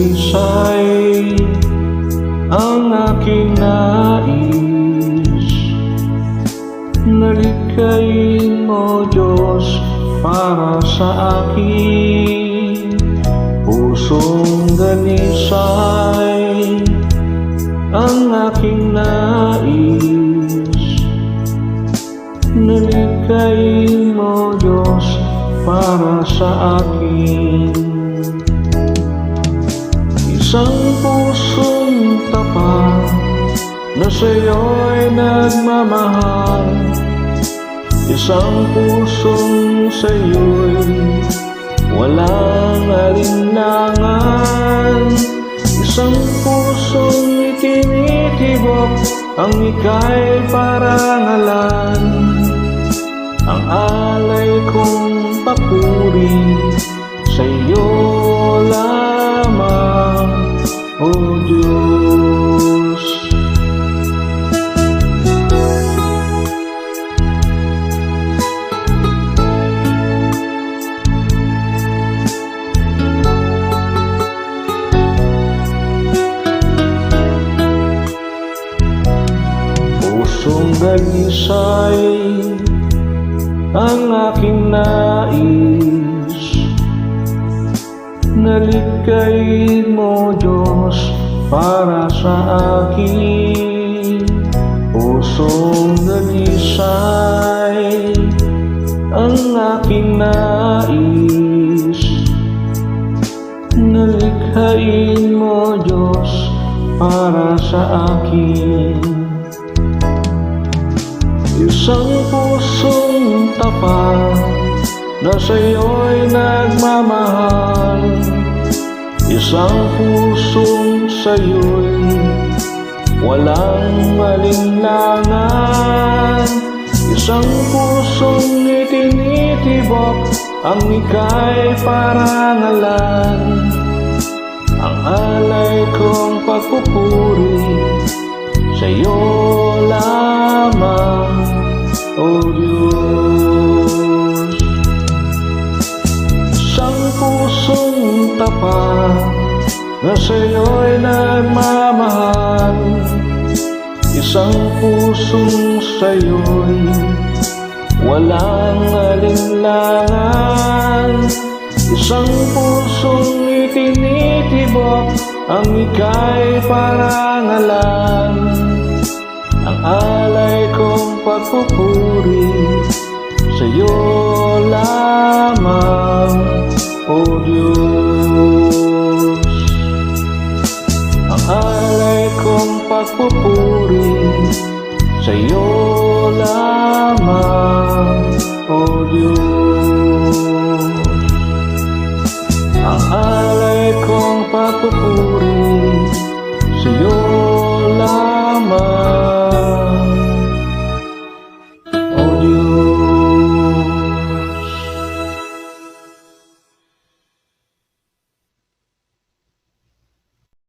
dalisay ang aking nais. Nalikhain mo, Diyos, para sa akin. Pusong dalisay ang aking nais. Nalikhain mo, Diyos, para sa akin. Isang pusong tapat na sa'yo'y nagmamahal. Isang pusong sa'yo'y walang alinlangan. Isang pusong itinitibok ang ika'y parangalan. Ang alay kong papuri sa'yo lamang, O Diyos. Pusong dalisay ang aking nais. Nalikhain mo, Diyos, para sa akin. Pusong dalisay ang aking nais. Nalikhain mo, Diyos, para sa akin. Isang pusong tapat na sa'yo'y nagmamahal. Isang pusong sa'yo'y walang alinlangan. Isang pusong itinitibok ang ika'y parangalan. Ang alay kong pagpupuri sa'yo lamang, O Diyos. Isang pusong tapat na sa'yo'y nagmamahal. Isang pusong sa'yo'y walang alinlangan. Isang pusong itinitibok ang ika'y parangalan. Ang alay kong pagpupuri sa'yo lamang, O Diyos. Ang alay kong pagpupuri sa'yo lamang, O Diyos. Ang alay kong pagpupuri